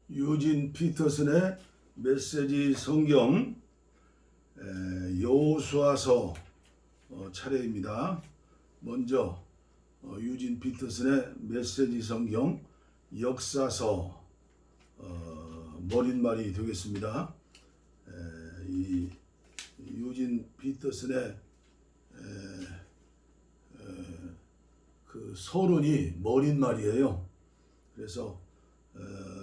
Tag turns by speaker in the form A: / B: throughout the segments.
A: 유진 피터슨의 메시지 성경 여호수아서 차례입니다. 먼저 유진 피터슨의 메시지 성경 역사서 머릿말이 되겠습니다. 이 유진 피터슨의 그 서론이 머릿말이에요. 그래서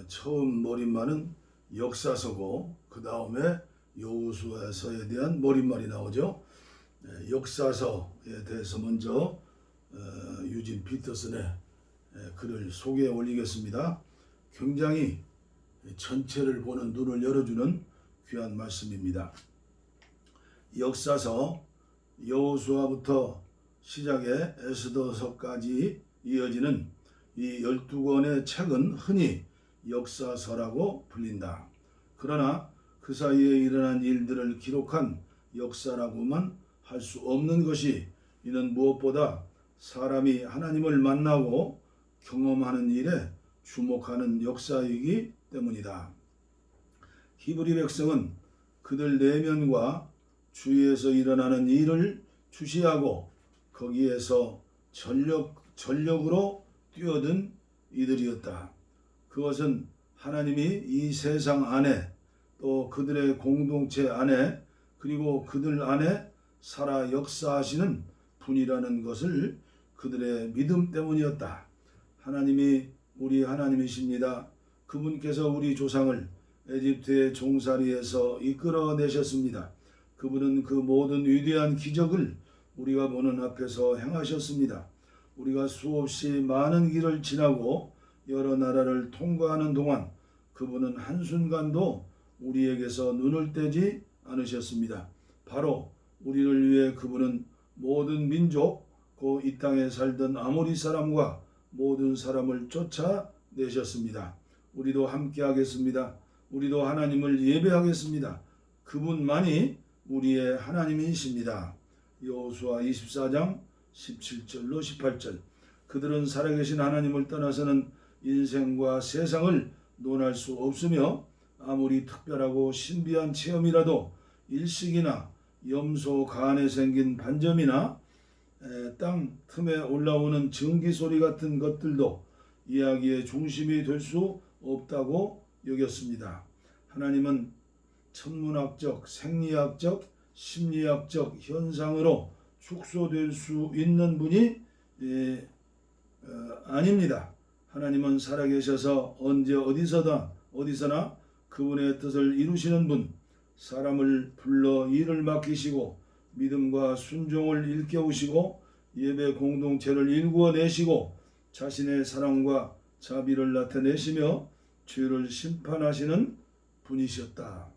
A: 처음 머릿말은 역사서고 그 다음에 여호수아서에 대한 머릿말이 나오죠. 역사서에 대해서 먼저 유진 피터슨의 글을 소개해 올리겠습니다. 굉장히 전체를 보는 눈을 열어주는 귀한 말씀입니다. 역사서 여호수아부터 시작해 에스더서까지 이어지는 이 12권의 책은 흔히 역사서라고 불린다. 그러나 그 사이에 일어난 일들을 기록한 역사라고만 할 수 없는 것이, 이는 무엇보다 사람이 하나님을 만나고 경험하는 일에 주목하는 역사이기 때문이다. 히브리 백성은 그들 내면과 주위에서 일어나는 일을 주시하고 거기에서 전력으로 뛰어든 이들이었다. 그것은 하나님이 이 세상 안에, 또 그들의 공동체 안에, 그리고 그들 안에 살아 역사하시는 분이라는 것을 그들의 믿음 때문이었다. 하나님이 우리 하나님이십니다. 그분께서 우리 조상을 에집트의 종살이에서 이끌어내셨습니다. 그분은 그 모든 위대한 기적을 우리가 보는 앞에서 행하셨습니다. 우리가 수없이 많은 길을 지나고 여러 나라를 통과하는 동안 그분은 한순간도 우리에게서 눈을 떼지 않으셨습니다. 바로 우리를 위해 그분은 모든 민족, 그 이 땅에 살던 아모리 사람과 모든 사람을 쫓아내셨습니다. 우리도 함께 하겠습니다. 우리도 하나님을 예배하겠습니다. 그분만이 우리의 하나님이십니다. 여호수아 24장 17절로 18절. 그들은 살아계신 하나님을 떠나서는 인생과 세상을 논할 수 없으며 아무리 특별하고 신비한 체험이라도 일식이나 염소 간에 생긴 반점이나 땅 틈에 올라오는 증기 소리 같은 것들도 이야기의 중심이 될 수 없다고 여겼습니다. 하나님은 천문학적, 생리학적, 심리학적 현상으로 축소될 수 있는 분이 아닙니다. 하나님은 살아계셔서 언제 어디서나 그분의 뜻을 이루시는 분, 사람을 불러 일을 맡기시고 믿음과 순종을 일깨우시고 예배 공동체를 일구어내시고 자신의 사랑과 자비를 나타내시며 죄를 심판하시는 분이셨다.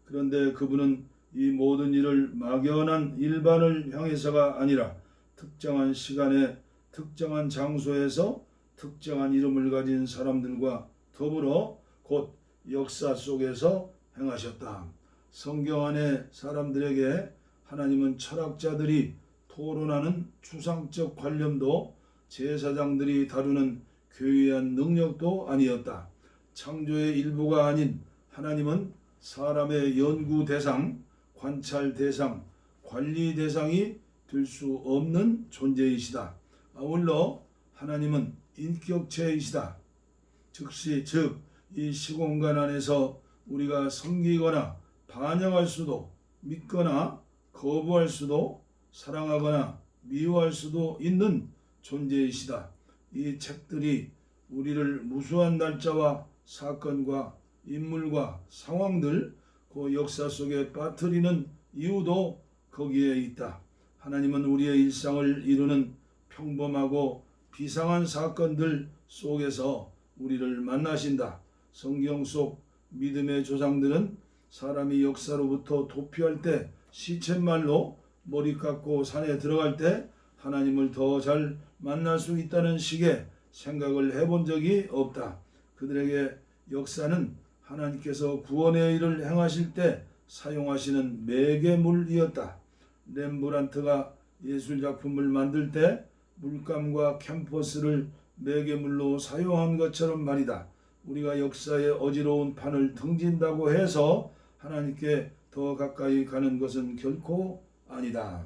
A: 그런데 그분은 이 모든 일을 막연한 일반을 향해서가 아니라 특정한 시간에 특정한 장소에서 특정한 이름을 가진 사람들과 더불어 곧 역사 속에서 행하셨다. 성경 안의 사람들에게 하나님은 철학자들이 토론하는 추상적 관념도 제사장들이 다루는 괴이한 능력도 아니었다. 창조의 일부가 아닌 하나님은 사람의 연구 대상, 관찰 대상, 관리 대상이 될 수 없는 존재이시다. 아울러 하나님은 인격체이시다. 즉 이 시공간 안에서 우리가 섬기거나 반영할 수도, 믿거나 거부할 수도, 사랑하거나 미워할 수도 있는 존재이시다. 이 책들이 우리를 무수한 날짜와 사건과 인물과 상황들, 그 역사 속에 빠뜨리는 이유도 거기에 있다. 하나님은 우리의 일상을 이루는 평범하고 비상한 사건들 속에서 우리를 만나신다. 성경 속 믿음의 조상들은 사람이 역사로부터 도피할 때, 시쳇말로 머리 깎고 산에 들어갈 때 하나님을 더 잘 만날 수 있다는 식의 생각을 해본 적이 없다. 그들에게 역사는 하나님께서 구원의 일을 행하실 때 사용하시는 매개물이었다. 렘브란트가 예술작품을 만들 때 물감과 캔버스를 매개물로 사용한 것처럼 말이다. 우리가 역사의 어지러운 판을 등진다고 해서 하나님께 더 가까이 가는 것은 결코 아니다.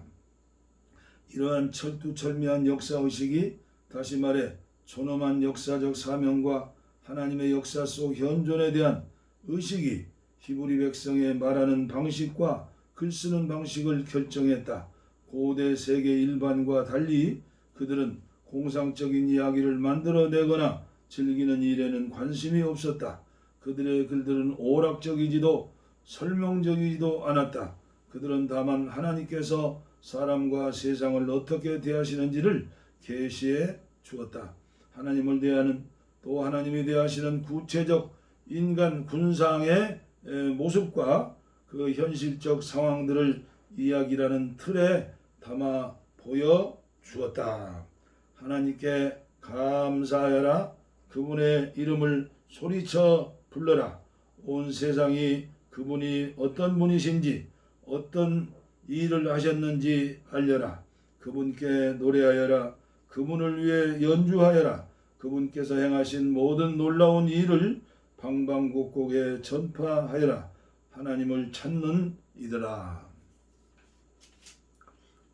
A: 이러한 철두철미한 역사의식이 다시 말해 존엄한 역사적 사명과 하나님의 역사 속 현존에 대한 의식이 히브리 백성의 말하는 방식과 글쓰는 방식을 결정했다. 고대 세계 일반과 달리 그들은 공상적인 이야기를 만들어내거나 즐기는 일에는 관심이 없었다. 그들의 글들은 오락적이지도 설명적이지도 않았다. 그들은 다만 하나님께서 사람과 세상을 어떻게 대하시는지를 계시해 주었다. 하나님을 대하는 또 하나님이 대하시는 구체적 인간 군상의 모습과 그 현실적 상황들을 이야기라는 틀에 담아 보여 주었다. 하나님께 감사하여라. 그분의 이름을 소리쳐 불러라. 온 세상이 그분이 어떤 분이신지 어떤 일을 하셨는지 알려라. 그분께 노래하여라. 그분을 위해 연주하여라. 그분께서 행하신 모든 놀라운 일을 방방곡곡에 전파하여라. 하나님을 찾는 이들아.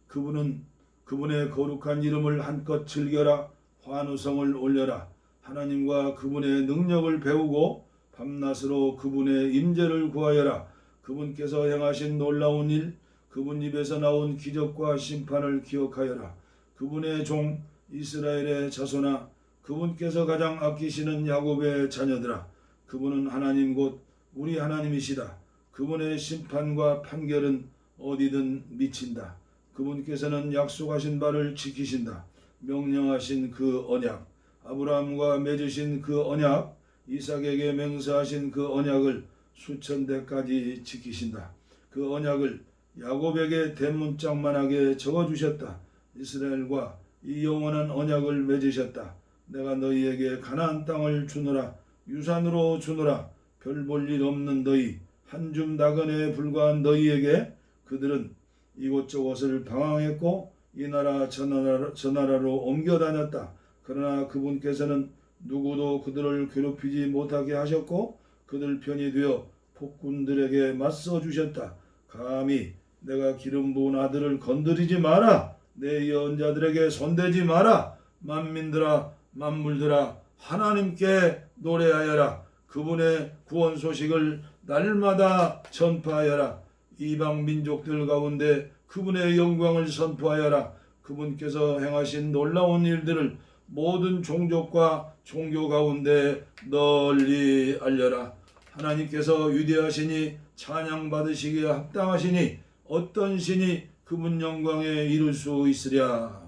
A: 그분의 거룩한 이름을 한껏 즐겨라. 환호성을 올려라. 하나님과 그분의 능력을 배우고 밤낮으로 그분의 임재를 구하여라. 그분께서 행하신 놀라운 일, 그분 입에서 나온 기적과 심판을 기억하여라. 그분의 종 이스라엘의 자손아, 그분께서 가장 아끼시는 야곱의 자녀들아, 그분은 하나님 곧 우리 하나님이시다. 그분의 심판과 판결은 어디든 미친다. 그분께서는 약속하신 바를 지키신다. 명령하신 그 언약, 아브라함과 맺으신 그 언약, 이삭에게 맹세하신 그 언약을 수천 대까지 지키신다. 그 언약을 야곱에게 대문짝만하게 적어주셨다. 이스라엘과 이 영원한 언약을 맺으셨다. 내가 너희에게 가나안 땅을 주노라. 유산으로 주노라. 별 볼 일 없는 너희, 한 줌 나그네에 불과한 너희에게 그들은 이곳저곳을 방황했고 이 나라 저 나라로 옮겨 다녔다. 그러나 그분께서는 누구도 그들을 괴롭히지 못하게 하셨고 그들 편이 되어 폭군들에게 맞서 주셨다. 감히 내가 기름 부은 아들을 건드리지 마라. 내 예언자들에게 손대지 마라. 만민들아 만물들아 하나님께 노래하여라. 그분의 구원 소식을 날마다 전파하여라. 이방 민족들 가운데 그분의 영광을 선포하여라. 그분께서 행하신 놀라운 일들을 모든 종족과 종교 가운데 널리 알려라. 하나님께서 위대하시니 찬양받으시기에 합당하시니 어떤 신이 그분 영광에 이를 수 있으랴.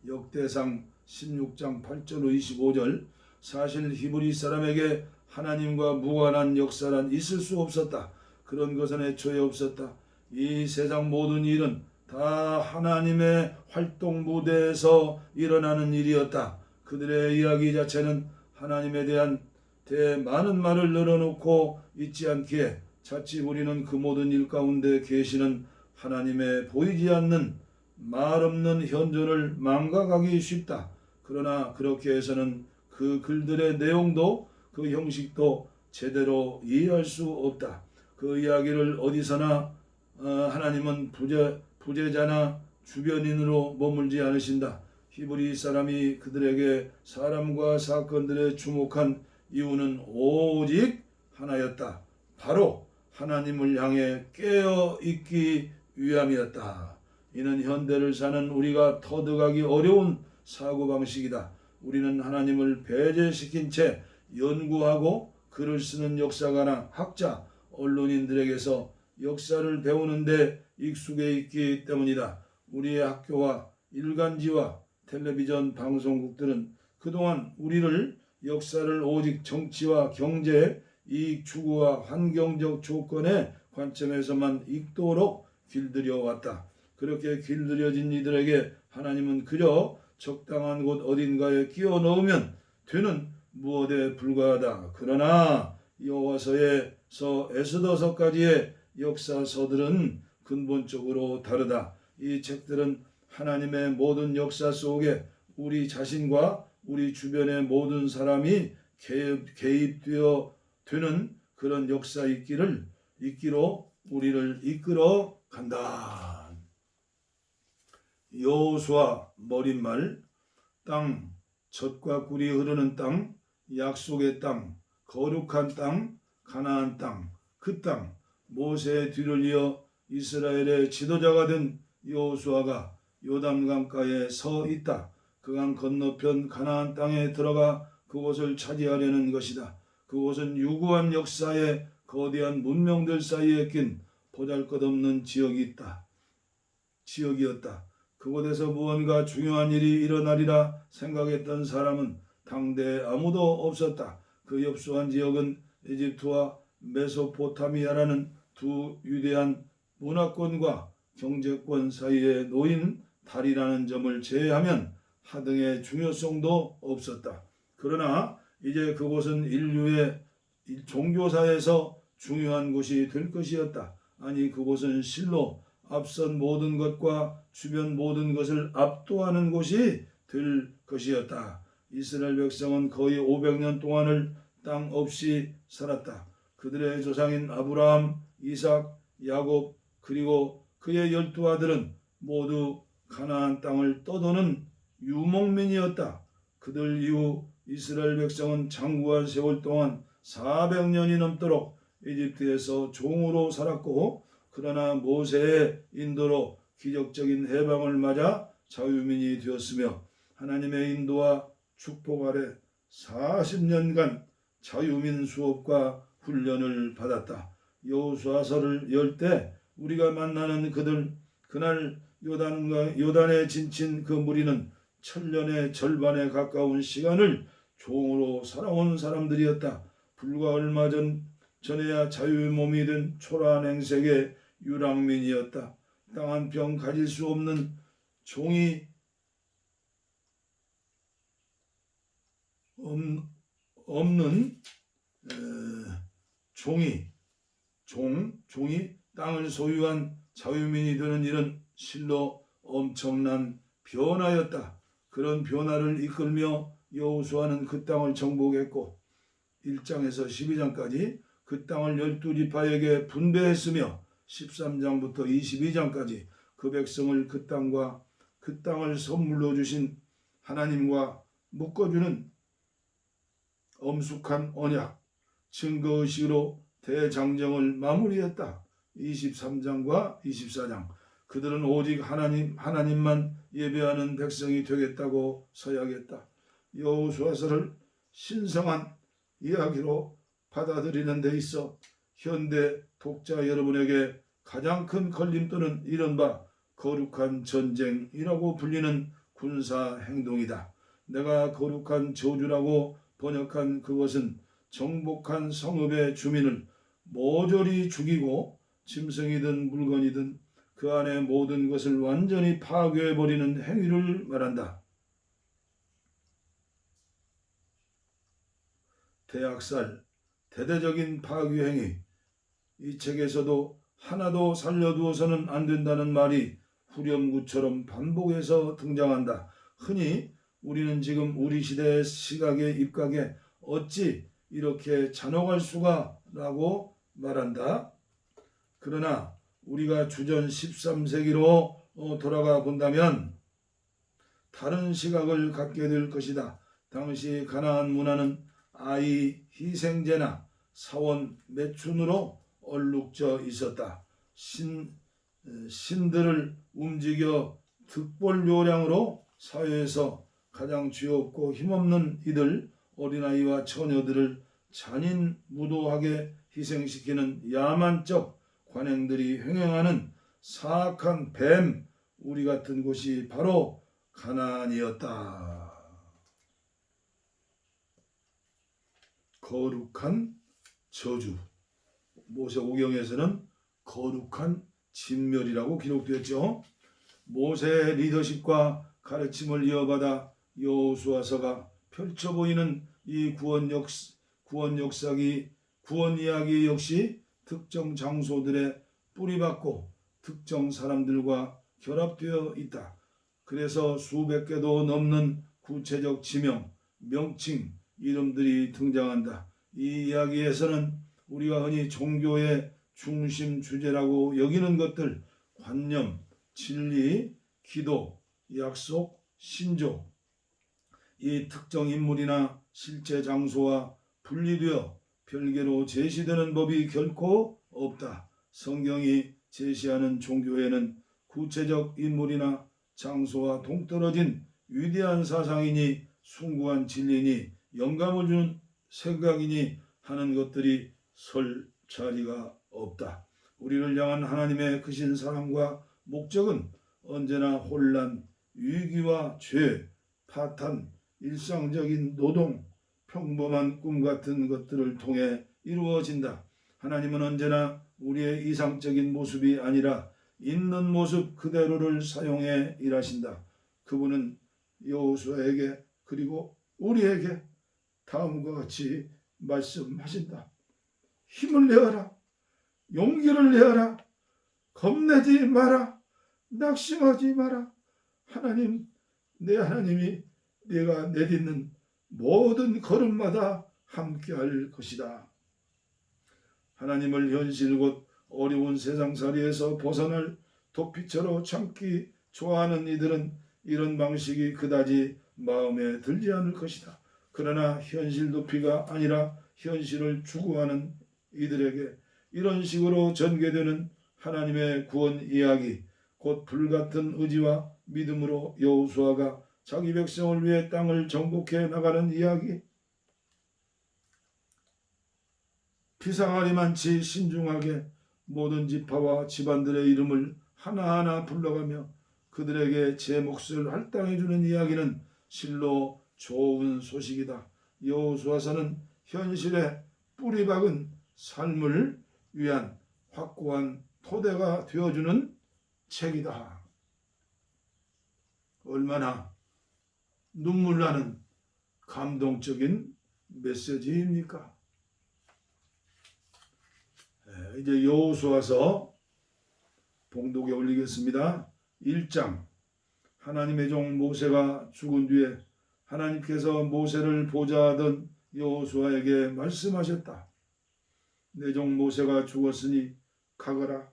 A: 역대상 16장 8절 25절. 사실 히브리 사람에게 하나님과 무관한 역사란 있을 수 없었다. 그런 것은 애초에 없었다. 이 세상 모든 일은 다 하나님의 활동 무대에서 일어나는 일이었다. 그들의 이야기 자체는 하나님에 대한 많은 말을 늘어놓고 있지 않기에 자칫 우리는 그 모든 일 가운데 계시는 하나님의 보이지 않는 말 없는 현존을 망각하기 쉽다. 그러나 그렇게 해서는 그 글들의 내용도 그 형식도 제대로 이해할 수 없다. 그 이야기를 어디서나 하나님은 부재자나 주변인으로 머물지 않으신다. 히브리 사람이 그들에게 사람과 사건들에 주목한 이유는 오직 하나였다. 바로 하나님을 향해 깨어 있기 위함이었다. 이는 현대를 사는 우리가 터득하기 어려운 사고방식이다. 우리는 하나님을 배제시킨 채 연구하고 글을 쓰는 역사가나 학자, 언론인들에게서 역사를 배우는데 익숙해 있기 때문이다. 우리의 학교와 일간지와 텔레비전 방송국들은 그동안 우리를 역사를 오직 정치와 경제, 이익 추구와 환경적 조건의 관점에서만 읽도록 길들여 왔다. 그렇게 길들여진 이들에게 하나님은 그저 적당한 곳 어딘가에 끼워 넣으면 되는 무엇에 불과하다. 그러나 여호와서에서 에스더서까지의 역사서들은 근본적으로 다르다. 이 책들은 하나님의 모든 역사 속에 우리 자신과 우리 주변의 모든 사람이 개입되어 되는 그런 역사 있기로 우리를 이끌어 간다. 여호수아 머릿말 땅, 젖과 꿀이 흐르는 땅, 약속의 땅, 거룩한 땅, 가나안 땅, 그 땅, 모세의 뒤를 이어 이스라엘의 지도자가 된 여호수아가 요단강가에 서 있다. 그 강 건너편 가나안 땅에 들어가 그곳을 차지하려는 것이다. 그곳은 유구한 역사의 거대한 문명들 사이에 낀 보잘것없는 지역이었다. 그곳에서 무언가 중요한 일이 일어나리라 생각했던 사람은 당대에 아무도 없었다. 그 협소한 지역은 이집트와 메소포타미아라는 두 위대한 문화권과 경제권 사이에 놓인 다리라는 점을 제외하면 하등의 중요성도 없었다. 그러나 이제 그곳은 인류의 종교사에서 중요한 곳이 될 것이었다. 아니, 그곳은 실로 앞선 모든 것과 주변 모든 것을 압도하는 곳이 될 것이었다. 이스라엘 백성은 거의 500년 동안을 땅 없이 살았다. 그들의 조상인 아브라함, 이삭, 야곱 그리고 그의 12아들은 모두 가나안 땅을 떠도는 유목민이었다. 그들 이후 이스라엘 백성은 장구한 세월 동안 400년이 넘도록 이집트에서 종으로 살았고, 그러나 모세의 인도로 기적적인 해방을 맞아 자유민이 되었으며 하나님의 인도와 축복 아래 40년간 자유민 수업과 훈련을 받았다. 여호수아서를 열 때 우리가 만나는 그날 요단에 진친 그 무리는 천년의 절반에 가까운 시간을 종으로 살아온 사람들이었다. 불과 얼마 전에야 자유의 몸이 된 초라한 행색의 유랑민이었다. 땅 한 평 가질 수 없는 종이 없는 종이 땅을 소유한 자유민이 되는 일은 실로 엄청난 변화였다. 그런 변화를 이끌며 여호수아는 그 땅을 정복했고 1장에서 12장까지 그 땅을 12지파에게 분배했으며 13장부터 22장까지 그 백성을 그 땅을 선물로 주신 하나님과 묶어주는 엄숙한 언약, 증거의식으로 대장정을 마무리했다. 23장과 24장 그들은 오직 하나님만 예배하는 백성이 되겠다고 서약했다. 여호수아서를 신성한 이야기로 받아들이는 데 있어 현대 독자 여러분에게 가장 큰 걸림돌은 이른바 거룩한 전쟁이라고 불리는 군사 행동이다. 내가 거룩한 저주라고 번역한 그것은 정복한 성읍의 주민을 모조리 죽이고 짐승이든 물건이든 그 안에 모든 것을 완전히 파괴해버리는 행위를 말한다. 대학살, 대대적인 파괴 행위. 이 책에서도 하나도 살려두어서는 안 된다는 말이 후렴구처럼 반복해서 등장한다. 흔히 우리는 지금 우리 시대의 시각에 입각에 어찌 이렇게 잔혹할 수가 라고 말한다. 그러나 우리가 주전 13세기로 돌아가 본다면 다른 시각을 갖게 될 것이다. 당시 가나안 문화는 아이 희생제나 사원 매춘으로 얼룩져 있었다. 신들을 움직여 득볼 요량으로 사회에서 가장 죄없고 힘없는 이들 어린아이와 처녀들을 잔인무도하게 희생시키는 야만적 관행들이 횡행하는 사악한 뱀 우리 같은 곳이 바로 가나안이었다. 거룩한 저주. 모세오경에서는 거룩한 진멸이라고 기록되었죠. 모세의 리더십과 가르침을 이어받아 여호수아서가 펼쳐 보이는 이 구원 이야기 역시 특정 장소들에 뿌리박고 특정 사람들과 결합되어 있다. 그래서 수백 개도 넘는 구체적 지명, 명칭, 이름들이 등장한다. 이 이야기에서는 우리가 흔히 종교의 중심 주제라고 여기는 것들, 관념, 진리, 기도, 약속, 신조, 이 특정 인물이나 실제 장소와 분리되어 별개로 제시되는 법이 결코 없다. 성경이 제시하는 종교에는 구체적 인물이나 장소와 동떨어진 위대한 사상이니 숭고한 진리니 영감을 주는 생각이니 하는 것들이 설 자리가 없다. 우리를 향한 하나님의 크신 사랑과 목적은 언제나 혼란, 위기와 죄, 파탄, 일상적인 노동, 평범한 꿈 같은 것들을 통해 이루어진다. 하나님은 언제나 우리의 이상적인 모습이 아니라 있는 모습 그대로를 사용해 일하신다. 그분은 여호수아에게 그리고 우리에게 다음과 같이 말씀하신다. 힘을 내어라. 용기를 내어라. 겁내지 마라. 낙심하지 마라. 하나님, 내 하나님이 내가 내딛는 모든 걸음마다 함께할 것이다. 하나님을 현실 곧 어려운 세상살이에서 벗어날 도피처로 참기 좋아하는 이들은 이런 방식이 그다지 마음에 들지 않을 것이다. 그러나 현실 도피가 아니라 현실을 추구하는 이들에게 이런 식으로 전개되는 하나님의 구원 이야기, 곧 불같은 의지와 믿음으로 여호수아가 자기 백성을 위해 땅을 정복해 나가는 이야기, 비상하리만치 신중하게 모든 지파와 집안들의 이름을 하나하나 불러가며 그들에게 제 몫을 할당해주는 이야기는 실로 좋은 소식이다. 여호수아서는 현실에 뿌리 박은 삶을 위한 확고한 토대가 되어주는 책이다. 얼마나 눈물 나는 감동적인 메시지입니까? 이제 여호수아서 봉독에 올리겠습니다. 1장. 하나님의 종 모세가 죽은 뒤에 하나님께서 모세를 보좌하던 여호수아에게 말씀하셨다. 내 종 모세가 죽었으니 가거라.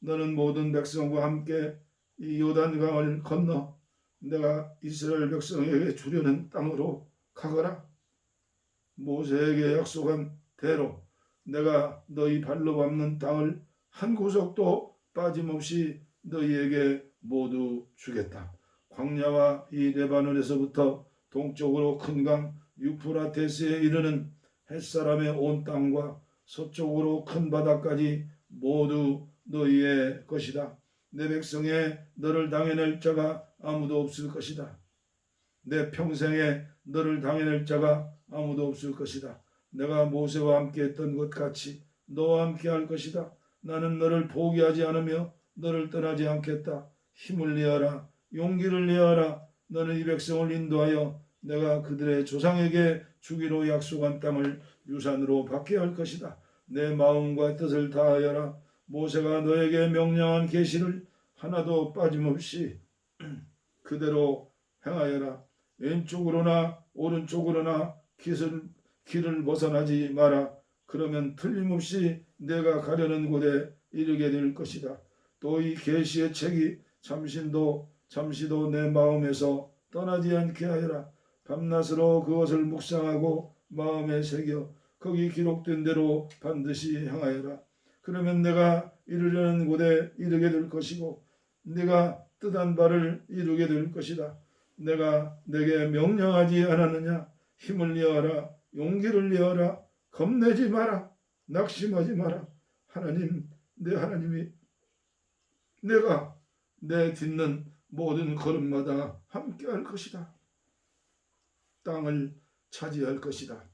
A: 너는 모든 백성과 함께 이 요단강을 건너 내가 이스라엘 백성에게 주려는 땅으로 가거라. 모세에게 약속한 대로 내가 너희 발로 밟는 땅을 한 구석도 빠짐없이 너희에게 모두 주겠다. 광야와 이 레바논에서부터 동쪽으로 큰 강 유프라테스에 이르는 햇사람의 온 땅과 서쪽으로 큰 바다까지 모두 너희의 것이다. 내 백성에 너를 당해낼 자가 아무도 없을 것이다. 내 평생에 너를 당해낼 자가 아무도 없을 것이다. 내가 모세와 함께 했던 것 같이 너와 함께 할 것이다. 나는 너를 포기하지 않으며 너를 떠나지 않겠다. 힘을 내어라. 용기를 내어라. 너는 이 백성을 인도하여 내가 그들의 조상에게 주기로 약속한 땅을 유산으로 받게 할 것이다. 내 마음과 뜻을 다하여라. 모세가 너에게 명령한 계시를 하나도 빠짐없이 그대로 행하여라. 왼쪽으로나 오른쪽으로나 길을 벗어나지 마라. 그러면 틀림없이 내가 가려는 곳에 이르게 될 것이다. 또 이 계시의 책이 잠시도 내 마음에서 떠나지 않게 하여라. 밤낮으로 그것을 묵상하고 마음에 새겨 거기 기록된 대로 반드시 행하여라. 그러면 내가 이르려는 곳에 이르게 될 것이고 내가 뜻한 바를 이루게 될 것이다. 내가 내게 명령하지 않았느냐? 힘을 내어라. 용기를 내어라. 겁내지 마라. 낙심하지 마라. 하나님, 내 하나님이 내가 내 딛는 모든 걸음마다 함께할 것이다. 땅을 차지할 것이다.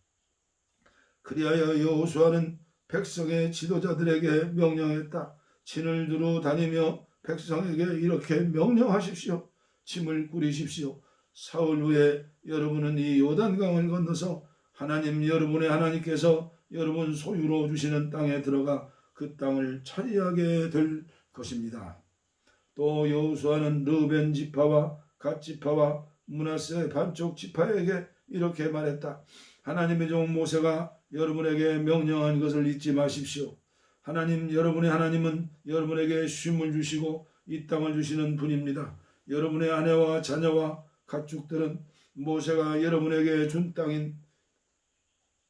A: 그리하여 여호수아는 백성의 지도자들에게 명령했다. 진을 두루 다니며 백성에게 이렇게 명령하십시오. 짐을 꾸리십시오. 사흘 후에 여러분은 이 요단강을 건너서 하나님 여러분의 하나님께서 여러분 소유로 주시는 땅에 들어가 그 땅을 차지하게 될 것입니다. 또 여호수아는 르벤 지파와 갓 지파와 므낫세 반쪽 지파에게 이렇게 말했다. 하나님의 종 모세가 여러분에게 명령한 것을 잊지 마십시오. 여러분의 하나님은 여러분에게 쉼을 주시고 이 땅을 주시는 분입니다. 여러분의 아내와 자녀와 가축들은 모세가 여러분에게 준 땅인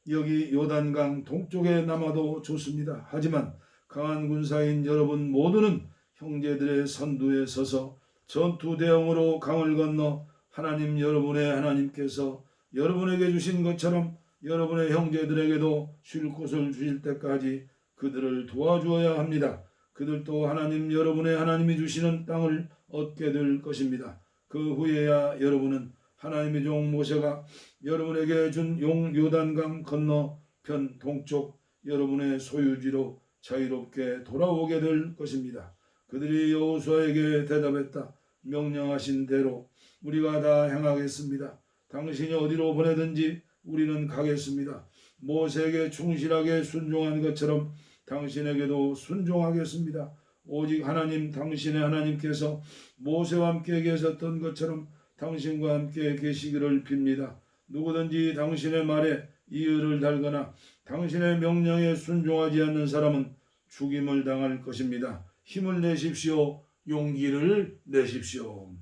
A: 여기 요단강 동쪽에 남아도 좋습니다. 하지만 강한 군사인 여러분 모두는 형제들의 선두에 서서 전투 대형으로 강을 건너 하나님 여러분의 하나님께서 여러분에게 주신 것처럼 여러분의 형제들에게도 쉴 곳을 주실 때까지 그들을 도와주어야 합니다. 그들도 하나님 여러분의 하나님이 주시는 땅을 얻게 될 것입니다. 그 후에야 여러분은 하나님의 종 모세가 여러분에게 준 요단강 건너편 동쪽 여러분의 소유지로 자유롭게 돌아오게 될 것입니다. 그들이 여호수아에게 대답했다. 명령하신 대로 우리가 다 행하겠습니다. 당신이 어디로 보내든지 우리는 가겠습니다. 모세에게 충실하게 순종한 것처럼 당신에게도 순종하겠습니다. 오직 하나님 당신의 하나님께서 모세와 함께 계셨던 것처럼 당신과 함께 계시기를 빕니다. 누구든지 당신의 말에 이의를 달거나 당신의 명령에 순종하지 않는 사람은 죽임을 당할 것입니다. 힘을 내십시오. 용기를 내십시오.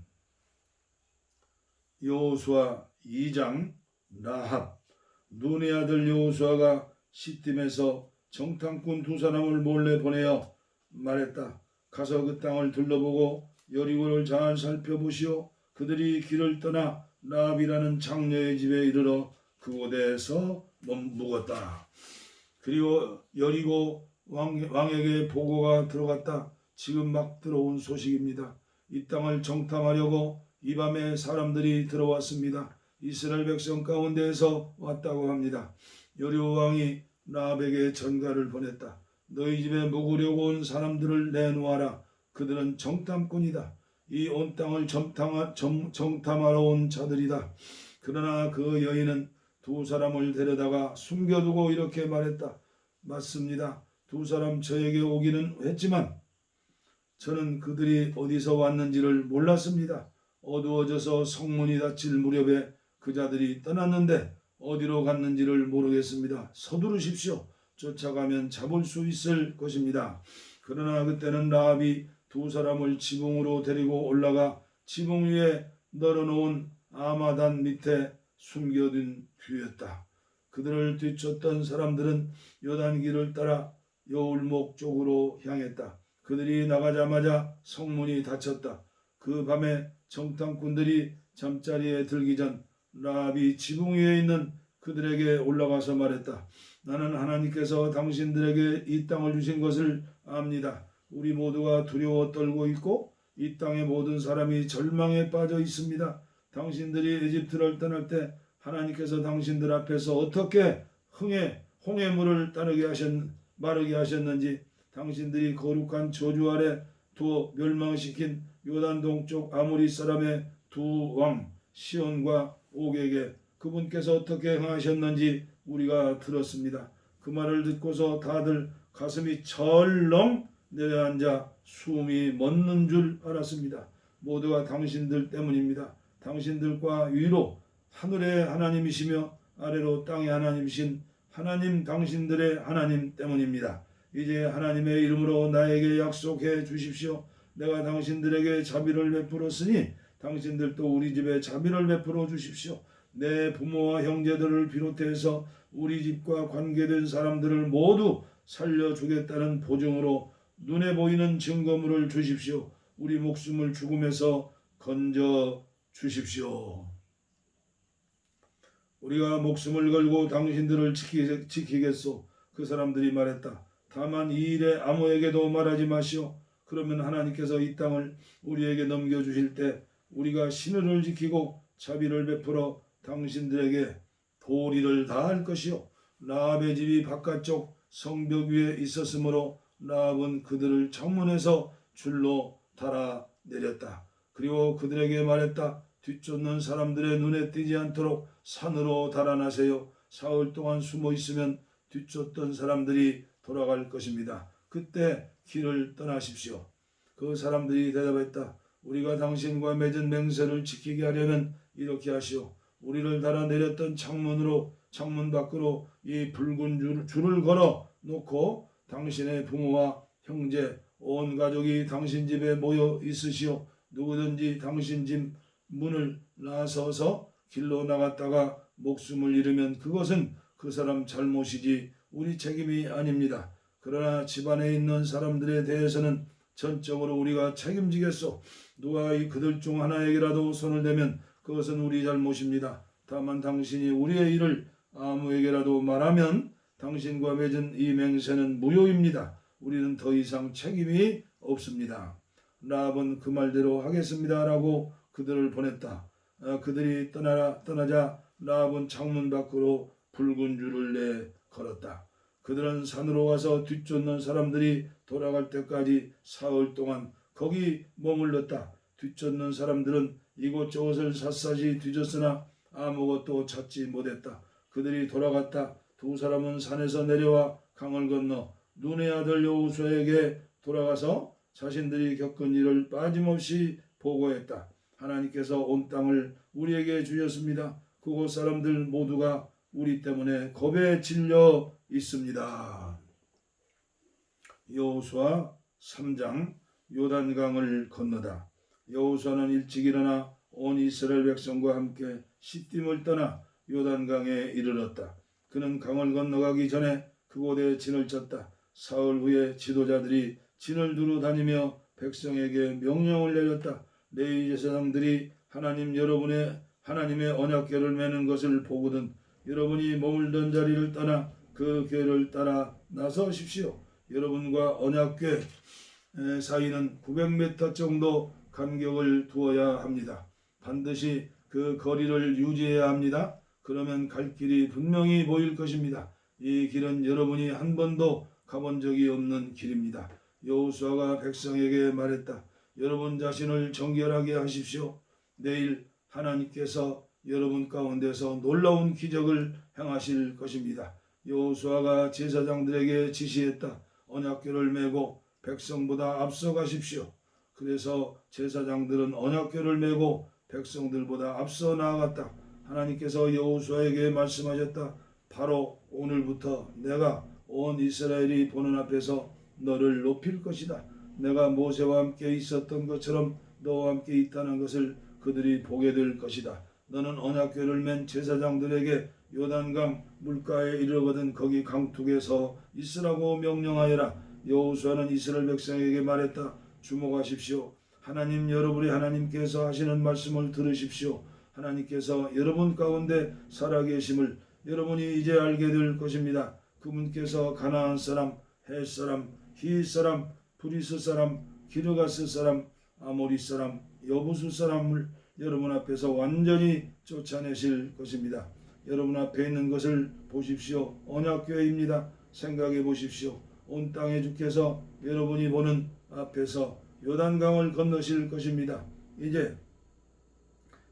A: 여호수아 2장 라합. 눈의 아들 여호수아가 시딤에서 정탐꾼 두 사람을 몰래 보내어 말했다. 가서 그 땅을 둘러보고 여리고를 잘 살펴보시오. 그들이 길을 떠나 라합이라는 장녀의 집에 이르러 그곳에서 묵었다. 그리고 여리고 왕에게 보고가 들어갔다. 지금 막 들어온 소식입니다. 이 땅을 정탐하려고 이 밤에 사람들이 들어왔습니다. 이스라엘 백성 가운데에서 왔다고 합니다. 여리고 왕이 라합에게 전가를 보냈다. 너희 집에 묵으려고 온 사람들을 내놓아라. 그들은 정탐꾼이다. 이 온 땅을 정탐하러 온 자들이다. 그러나 그 여인은 두 사람을 데려다가 숨겨두고 이렇게 말했다. 맞습니다. 두 사람 저에게 오기는 했지만 저는 그들이 어디서 왔는지를 몰랐습니다. 어두워져서 성문이 닫힐 무렵에 그 자들이 떠났는데 어디로 갔는지를 모르겠습니다. 서두르십시오. 쫓아가면 잡을 수 있을 것입니다. 그러나 그때는 라합이 두 사람을 지붕으로 데리고 올라가 지붕 위에 널어놓은 아마단 밑에 숨겨둔 뒤였다. 그들을 뒤쫓던 사람들은 요단길을 따라 여울목 쪽으로 향했다. 그들이 나가자마자 성문이 닫혔다. 그 밤에 정탐꾼들이 잠자리에 들기 전 라합이 지붕 위에 있는 그들에게 올라가서 말했다. 나는 하나님께서 당신들에게 이 땅을 주신 것을 압니다. 우리 모두가 두려워 떨고 있고 이 땅의 모든 사람이 절망에 빠져 있습니다. 당신들이 에집트를 떠날 때 하나님께서 당신들 앞에서 어떻게 홍해물을 마르게 하셨는지 당신들이 거룩한 저주 아래 두어 멸망시킨 요단 동쪽 아모리 사람의 두 왕 시온과 옥에게 그분께서 어떻게 행하셨는지 우리가 들었습니다. 그 말을 듣고서 다들 가슴이 철렁 내려앉아 숨이 멎는 줄 알았습니다. 모두가 당신들 때문입니다. 당신들과 위로 하늘의 하나님이시며 아래로 땅의 하나님이신 하나님 당신들의 하나님 때문입니다. 이제 하나님의 이름으로 나에게 약속해 주십시오. 내가 당신들에게 자비를 베풀었으니 당신들도 우리 집에 자비를 베풀어 주십시오. 내 부모와 형제들을 비롯해서 우리 집과 관계된 사람들을 모두 살려주겠다는 보증으로 눈에 보이는 증거물을 주십시오. 우리 목숨을 죽음에서 건져 주십시오. 우리가 목숨을 걸고 당신들을 지키겠소. 그 사람들이 말했다. 다만 이 일에 아무에게도 말하지 마시오. 그러면 하나님께서 이 땅을 우리에게 넘겨주실 때 우리가 신을 지키고 자비를 베풀어 당신들에게 도리를 다할 것이요. 라합의 집이 바깥쪽 성벽 위에 있었으므로 라합은 그들을 창문에서 줄로 달아 내렸다. 그리고 그들에게 말했다. 뒤쫓는 사람들의 눈에 띄지 않도록 산으로 달아나세요. 사흘 동안 숨어 있으면 뒤쫓던 사람들이 돌아갈 것입니다. 그때 길을 떠나십시오. 그 사람들이 대답했다. 우리가 당신과 맺은 맹세를 지키게 하려면 이렇게 하시오. 우리를 달아내렸던 창문 밖으로 이 붉은 줄을 걸어 놓고 당신의 부모와 형제 온 가족이 당신 집에 모여 있으시오. 누구든지 당신 집 문을 나서서 길로 나갔다가 목숨을 잃으면 그것은 그 사람 잘못이지 우리 책임이 아닙니다. 그러나 집안에 있는 사람들에 대해서는 전적으로 우리가 책임지겠소. 누가 그들 중 하나에게라도 손을 대면 그것은 우리 잘못입니다. 다만 당신이 우리의 일을 아무에게라도 말하면 당신과 맺은 이 맹세는 무효입니다. 우리는 더 이상 책임이 없습니다. 라합은 그 말대로 하겠습니다. 라고 그들을 보냈다. 그들이 떠나자 라합은 창문 밖으로 붉은 줄을 내 걸었다. 그들은 산으로 가서 뒤쫓는 사람들이 돌아갈 때까지 사흘 동안 거기 머물렀다. 뒤쫓는 사람들은 이곳저곳을 샅샅이 뒤졌으나 아무것도 찾지 못했다. 그들이 돌아갔다. 두 사람은 산에서 내려와 강을 건너 눈의 아들 여호수아에게 돌아가서 자신들이 겪은 일을 빠짐없이 보고했다. 하나님께서 온 땅을 우리에게 주셨습니다. 그곳 사람들 모두가 우리 때문에 겁에 질려 있습니다. 여호수아 3장 요단강을 건너다. 여호수아는 일찍 일어나 온 이스라엘 백성과 함께 시딤을 떠나 요단강에 이르렀다. 그는 강을 건너가기 전에 그곳에 진을 쳤다. 사흘 후에 지도자들이 진을 두루 다니며 백성에게 명령을 내렸다. 레위 제사장들이 하나님의 언약궤를 메는 것을 보거든 여러분이 머물던 자리를 떠나 그 궤를 따라 나서십시오. 여러분과 언약궤 사이는 900m 정도 간격을 두어야 합니다. 반드시 그 거리를 유지해야 합니다. 그러면 갈 길이 분명히 보일 것입니다. 이 길은 여러분이 한 번도 가본 적이 없는 길입니다. 여호수아가 백성에게 말했다. 여러분 자신을 정결하게 하십시오. 내일 하나님께서 여러분 가운데서 놀라운 기적을 행하실 것입니다. 여호수아가 제사장들에게 지시했다. 언약궤를 메고 백성보다 앞서 가십시오. 그래서 제사장들은 언약궤를 메고 백성들보다 앞서 나아갔다. 하나님께서 여호수아에게 말씀하셨다. 바로 오늘부터 내가 온 이스라엘이 보는 앞에서 너를 높일 것이다. 내가 모세와 함께 있었던 것처럼 너와 함께 있다는 것을 그들이 보게 될 것이다. 너는 언약궤를 맨 제사장들에게 요단강 물가에 이르거든 거기 강둑에 서 있으라고 명령하여라. 여호수아는 이스라엘 백성에게 말했다. 주목하십시오. 하나님 여러분의 하나님께서 하시는 말씀을 들으십시오. 하나님께서 여러분 가운데 살아계심을 여러분이 이제 알게 될 것입니다. 그분께서 가나안 사람, 헷 사람, 히 사람, 브리스 사람, 기르가스 사람, 아모리 사람, 여부수 사람을 여러분 앞에서 완전히 쫓아내실 것입니다. 여러분 앞에 있는 것을 보십시오. 언약궤입니다. 생각해 보십시오. 온 땅의 주께서 여러분이 보는 앞에서 요단강을 건너실 것입니다. 이제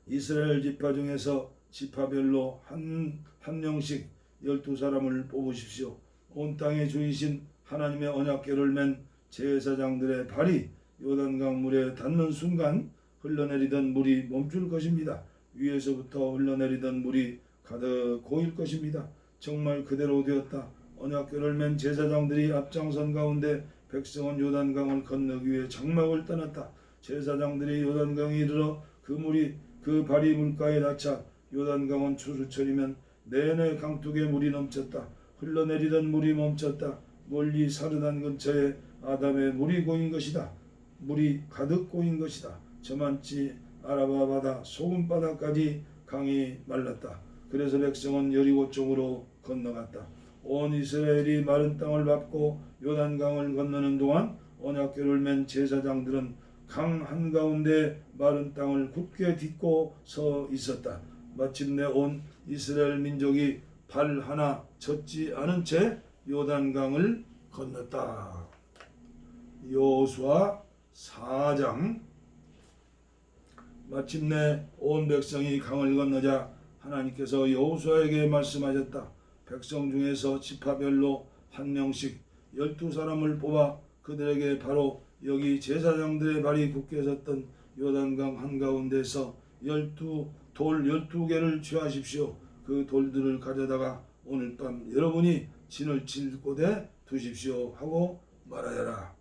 A: 이스라엘 지파 중에서 지파별로 한 명씩 12사람을 뽑으십시오. 온 땅의 주이신 하나님의 언약궤를 맨 제사장들의 발이 요단강 물에 닿는 순간 흘러내리던 물이 멈출 것입니다. 위에서부터 흘러내리던 물이 가득 고일 것입니다. 정말 그대로 되었다. 언약궤를 맨 제사장들이 앞장선 가운데 백성은 요단강을 건너기 위해 장막을 떠났다. 제사장들이 요단강에 이르러 그 발이 물가에 닿자 요단강은 추수철이면 내내 강둑에 물이 넘쳤다. 흘러내리던 물이 멈췄다. 멀리 사르단 근처에 아담의 물이 고인 것이다. 물이 가득 고인 것이다. 저만치 아라바 바다 소금 바다까지 강이 말랐다. 그래서 백성은 여리고 쪽으로 건너갔다. 온 이스라엘이 마른 땅을 밟고 요단강을 건너는 동안 언약궤를 맨 제사장들은 강 한가운데 마른 땅을 굳게 딛고 서 있었다. 마침내 온 이스라엘 민족이 발 하나 젖지 않은 채 요단강을 건넜다. 여호수아 4장. 마침내 온 백성이 강을 건너자 하나님께서 여호수아에게 말씀하셨다. 백성 중에서 지파별로 한 명씩 12사람을 뽑아 그들에게 바로 여기 제사장들의 발이 굳게 섰던 요단강 한가운데서 12 돌 12개를 취하십시오. 그 돌들을 가져다가 오늘 밤 여러분이 진을 칠 곳에 두십시오 하고 말하여라.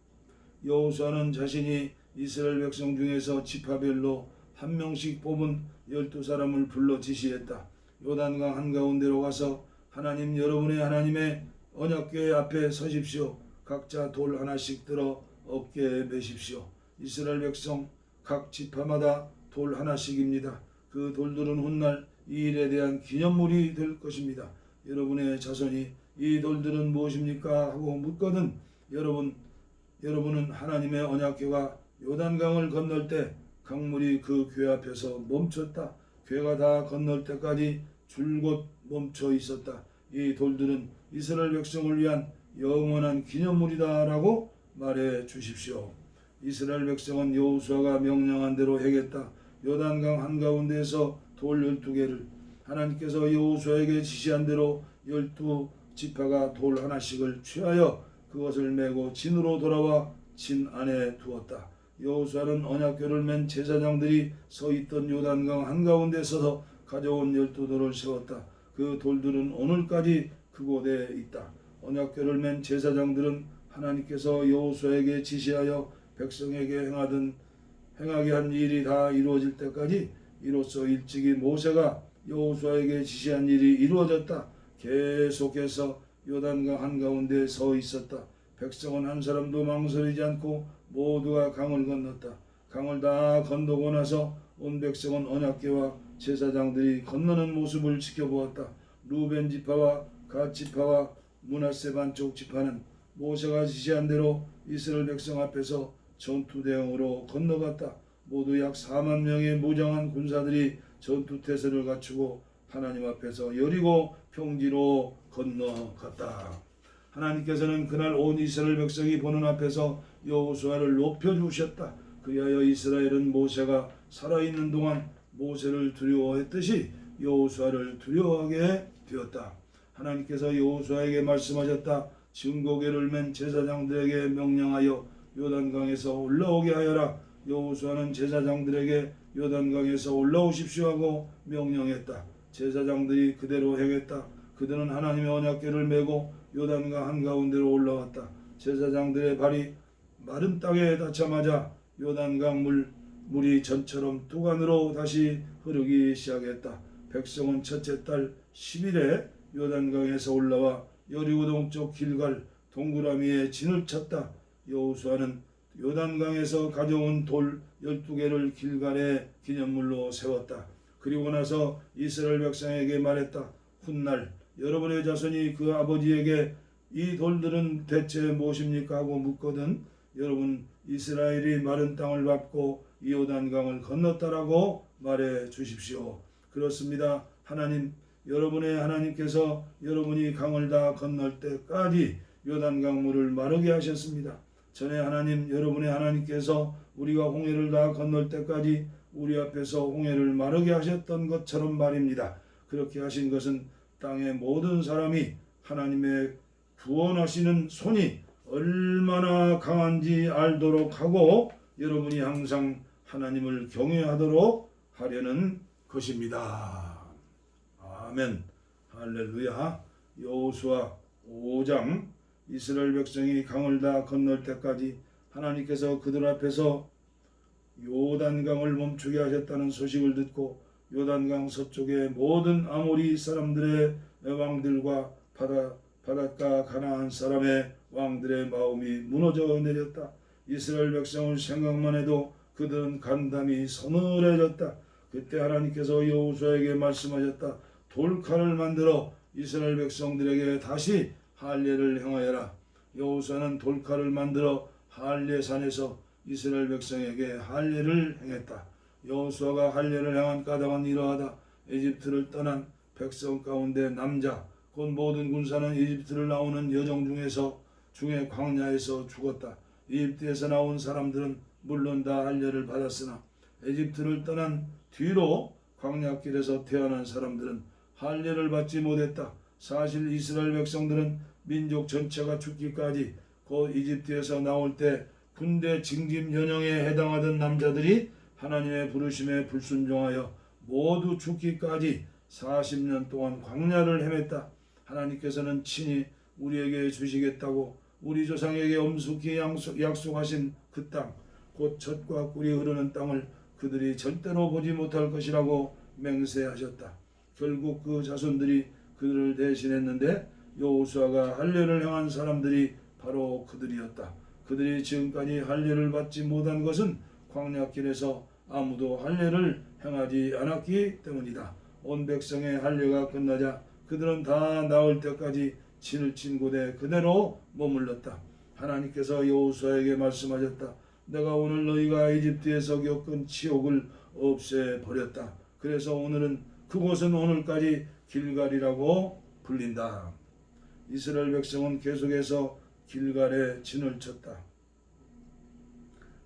A: 여호수아는 자신이 이스라엘 백성 중에서 지파별로 한 명씩 뽑은 12사람을 불러 지시했다. 요단강 한가운데로 가서 하나님 여러분의 하나님의 언약궤 앞에 서십시오. 각자 돌 하나씩 들어 어깨에 메십시오. 이스라엘 백성 각 지파마다 돌 하나씩입니다. 그 돌들은 훗날 이 일에 대한 기념물이 될 것입니다. 여러분의 자손이 이 돌들은 무엇입니까? 하고 묻거든 여러분은 하나님의 언약궤가 요단강을 건널 때 강물이 그 궤 앞에서 멈췄다. 궤가 다 건널 때까지 줄곧 멈춰 있었다. 이 돌들은 이스라엘 백성을 위한 영원한 기념물이다 라고 말해 주십시오. 이스라엘 백성은 여호수아가 명령한 대로 행했다. 요단강 한가운데에서 돌 12개를 하나님께서 여호수아에게 지시한 대로 12지파가 돌 하나씩을 취하여 그것을 메고 진으로 돌아와 진 안에 두었다. 여호수아는 언약궤를 맨 제사장들이 서 있던 요단강 한가운데 서서 가져온 12돌을 세웠다. 그 돌들은 오늘까지 그곳에 있다. 언약궤를 맨 제사장들은 하나님께서 여호수아에게 지시하여 백성에게 행하게 한 일이 다 이루어질 때까지 이로써 일찍이 모세가 여호수아에게 지시한 일이 이루어졌다. 계속해서 요단강 한가운데 서 있었다. 백성은 한 사람도 망설이지 않고 모두가 강을 건넜다. 강을 다 건너고 나서 온 백성은 언약궤와 제사장들이 건너는 모습을 지켜보았다. 루벤 지파와 갓 지파와 므낫세 반쪽 지파는 모세가 지시한 대로 이스라엘 백성 앞에서 전투 대응으로 건너갔다. 모두 약 4만 명의 무장한 군사들이 전투 태세를 갖추고 하나님 앞에서 여리고 평지로 건너갔다. 하나님께서는 그날 온 이스라엘 백성이 보는 앞에서 여호수아를 높여주셨다. 그리하여 이스라엘은 모세가 살아있는 동안 모세를 두려워했듯이 여호수아를 두려워하게 되었다. 하나님께서 여호수아에게 말씀하셨다. 증거궤를 맨 제사장들에게 명령하여 요단강에서 올라오게 하여라. 여호수아는 제사장들에게 요단강에서 올라오십시오 하고 명령했다. 제사장들이 그대로 행했다. 그들은 하나님의 언약궤를 메고 요단강 한가운데로 올라왔다. 제사장들의 발이 마른 땅에 닿자마자 요단강 물이 전처럼 두간으로 다시 흐르기 시작했다. 백성은 첫째 달 10일에 요단강에서 올라와 여리고 동쪽 길갈 동그라미에 진을 쳤다. 여호수아는 요단강에서 가져온 돌 12개를 길갈에 기념물로 세웠다. 그리고 나서 이스라엘 백성에게 말했다. 훗날 여러분의 자손이 그 아버지에게 이 돌들은 대체 무엇입니까? 하고 묻거든 여러분 이스라엘이 마른 땅을 밟고 이 요단강을 건넜다라고 말해 주십시오. 그렇습니다. 하나님, 여러분의 하나님께서 여러분이 강을 다 건널 때까지 요단강 물을 마르게 하셨습니다. 전에 하나님, 여러분의 하나님께서 우리가 홍해를 다 건널 때까지 우리 앞에서 홍해를 마르게 하셨던 것처럼 말입니다. 그렇게 하신 것은 땅의 모든 사람이 하나님의 구원하시는 손이 얼마나 강한지 알도록 하고 여러분이 항상 하나님을 경외하도록 하려는 것입니다. 아멘. 할렐루야. 여호수아 5장 이스라엘 백성이 강을 다 건널 때까지 하나님께서 그들 앞에서 요단강을 멈추게 하셨다는 소식을 듣고 요단강 서쪽의 모든 아모리 사람들의 왕들과 바닷가 가나안 사람의 왕들의 마음이 무너져 내렸다. 이스라엘 백성을 생각만 해도 그들은 간담이 서늘해졌다. 그때 하나님께서 여호수아에게 말씀하셨다. 돌칼을 만들어 이스라엘 백성들에게 다시 할례를 행하여라. 여호수아는 돌칼을 만들어 할례산에서 이스라엘 백성에게 할례를 행했다. 여호수아가 할례를 행한 까닭은 이러하다. 에집트를 떠난 백성 가운데 남자 곧 모든 군사는 이집트를 나오는 여정 중에 광야에서 죽었다. 이집트에서 나온 사람들은 물론 다 할례를 받았으나 에집트를 떠난 뒤로 광야길에서 태어난 사람들은 할례를 받지 못했다. 사실 이스라엘 백성들은 민족 전체가 죽기까지 곧 이집트에서 나올 때 군대 징집 연령에 해당하던 남자들이 하나님의 부르심에 불순종하여 모두 죽기까지 40년 동안 광야를 헤맸다. 하나님께서는 친히 우리에게 주시겠다고 우리 조상에게 엄숙히 약속하신 그 땅, 곧 젖과 꿀이 흐르는 땅을 그들이 절대로 보지 못할 것이라고 맹세하셨다. 결국 그 자손들이 그들을 대신했는데 여호수아가 할례를 행한 사람들이 바로 그들이었다. 그들이 지금까지 할례를 받지 못한 것은 광야길에서 아무도 할례를 행하지 않았기 때문이다. 온 백성의 할례가 끝나자 그들은 다 나을 때까지 진을 친 곳에 그대로 머물렀다. 하나님께서 여호수아에게 말씀하셨다. 내가 오늘 너희가 이집트에서 겪은 치욕을 없애버렸다. 그래서 그곳은 오늘까지 길갈이라고 불린다. 이스라엘 백성은 계속해서 길갈에 진을 쳤다.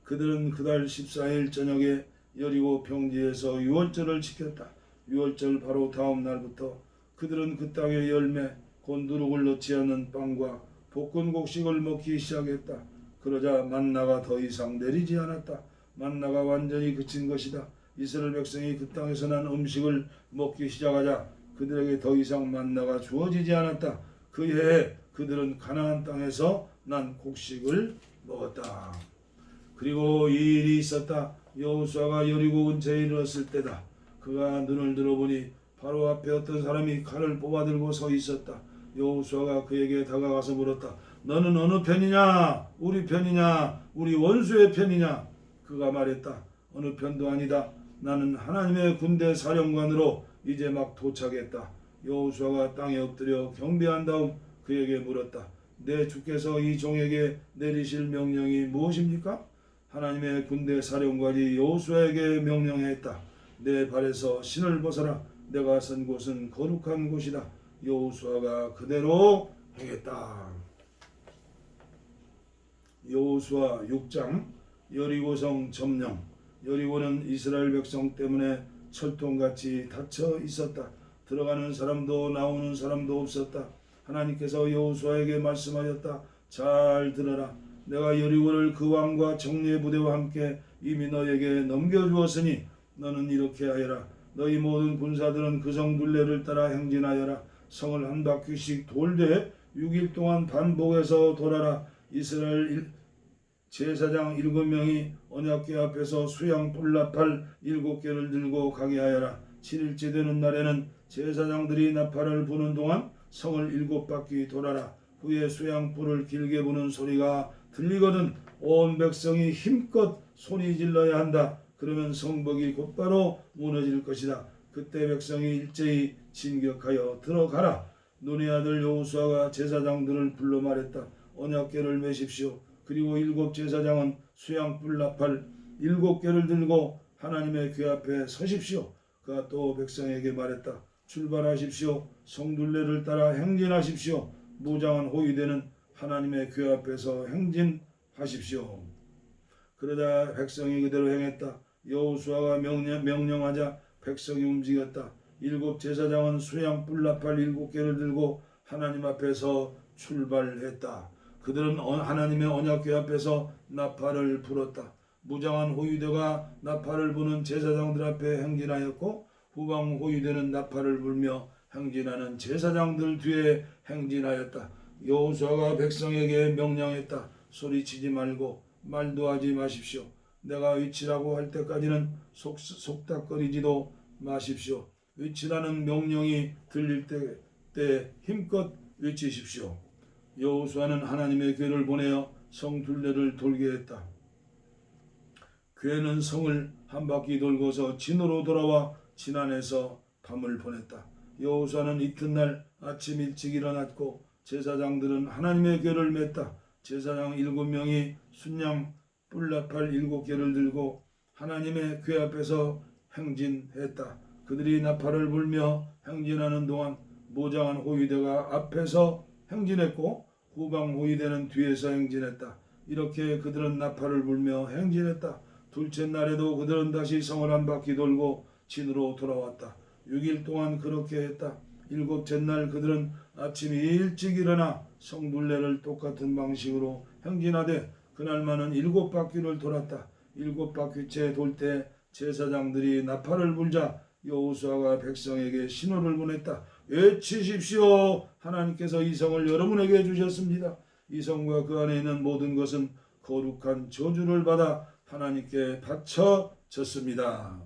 A: 그들은 그달 14일 저녁에 여리고 평지에서 유월절을 지켰다. 유월절 바로 다음 날부터 그들은 그 땅의 열매 곧 누룩을 넣지 않는 빵과 볶은 곡식을 먹기 시작했다. 그러자 만나가 더 이상 내리지 않았다. 만나가 완전히 그친 것이다. 이스라엘 백성이 그 땅에서 난 음식을 먹기 시작하자 그들에게 더 이상 만나가 주어지지 않았다. 그 해에 그들은 가나안 땅에서 난 곡식을 먹었다. 그리고 이 일이 있었다. 여호수아가 여리고 근처에 이르렀을 때다. 그가 눈을 들어보니 바로 앞에 어떤 사람이 칼을 뽑아들고 서 있었다. 여호수아가 그에게 다가가서 물었다. 너는 어느 편이냐? 우리 편이냐? 우리 원수의 편이냐? 그가 말했다. 어느 편도 아니다. 나는 하나님의 군대 사령관으로 이제 막 도착했다. 여호수아가 땅에 엎드려 경배한 다음 그에게 물었다. 내 주께서 이 종에게 내리실 명령이 무엇입니까? 하나님의 군대 사령관이 여호수아에게 명령했다. 내 발에서 신을 벗어라. 내가 선 곳은 거룩한 곳이다. 여호수아가 그대로 행했다. 여호수아 6장 여리고성 점령. 여리고는 이스라엘 백성 때문에 철통같이 닫혀 있었다. 들어가는 사람도 나오는 사람도 없었다. 하나님께서 여호수아에게 말씀하셨다. 잘 들어라. 내가 여리고를 그 왕과 정예 부대와 함께 이미 너에게 넘겨주었으니 너는 이렇게 하여라. 너희 모든 군사들은 그 성 둘레를 따라 행진하여라. 성을 한 바퀴씩 돌되 6일 동안 반복해서 돌아라. 이스라엘 제사장 7명이 언약궤 앞에서 수양 뿔나팔 7개를 들고 가게 하여라. 7일째 되는 날에는 제사장들이 나팔을 부는 동안 성을 7바퀴 돌아라. 후에 수양 뿔을 길게 부는 소리가 들리거든 온 백성이 힘껏 소리 질러야 한다. 그러면 성벽이 곧바로 무너질 것이다. 그때 백성이 일제히 진격하여 들어가라. 눈의 아들 여호수아가 제사장들을 불러 말했다. 언약궤를 메십시오. 그리고 7 제사장은 수양불 나팔 7개를 들고 하나님의 궤 앞에 서십시오. 그가 또 백성에게 말했다. 출발하십시오. 성둘레를 따라 행진하십시오. 무장한 호위대는 하나님의 궤 앞에서 행진하십시오. 그러자 백성이 그대로 행했다. 여호수아가 명령하자 백성이 움직였다. 7 제사장은 수양 뿔나팔 7개를 들고 하나님 앞에서 출발했다. 그들은 하나님의 언약궤 앞에서 나팔을 불었다. 무장한 호위대가 나팔을 부는 제사장들 앞에 행진하였고 후방 호위대는 나팔을 불며 행진하는 제사장들 뒤에 행진하였다. 여호수아가 백성에게 명령했다. 소리치지 말고 말도 하지 마십시오. 내가 위치라고 할 때까지는 속닥거리지도 마십시오. 위치라는 명령이 들릴 때 힘껏 외치십시오. 여호수아는 하나님의 궤를 보내어 성 둘레를 돌게 했다. 궤는 성을 한 바퀴 돌고서 진으로 돌아와 진 안에서 밤을 보냈다. 여호수아는 이튿날 아침 일찍 일어났고 제사장들은 하나님의 궤를 맸다. 제사장 7명이 순양 뿔나팔 7개를 들고 하나님의 궤 앞에서 행진했다. 그들이 나팔을 불며 행진하는 동안 무장한 호위대가 앞에서 행진했고 후방 호위대는 뒤에서 행진했다. 이렇게 그들은 나팔을 불며 행진했다. 둘째 날에도 그들은 다시 성을 한 바퀴 돌고 진으로 돌아왔다. 6일 동안 그렇게 했다. 7째 날 그들은 아침 일찍 일어나 성둘레를 똑같은 방식으로 행진하되 그날만은 7바퀴를 돌았다. 7바퀴째 돌 때 제사장들이 나팔을 불자 여호수아가 백성에게 신호를 보냈다. 외치십시오. 하나님께서 이 성을 여러분에게 주셨습니다. 이 성과 그 안에 있는 모든 것은 거룩한 저주를 받아 하나님께 바쳐졌습니다.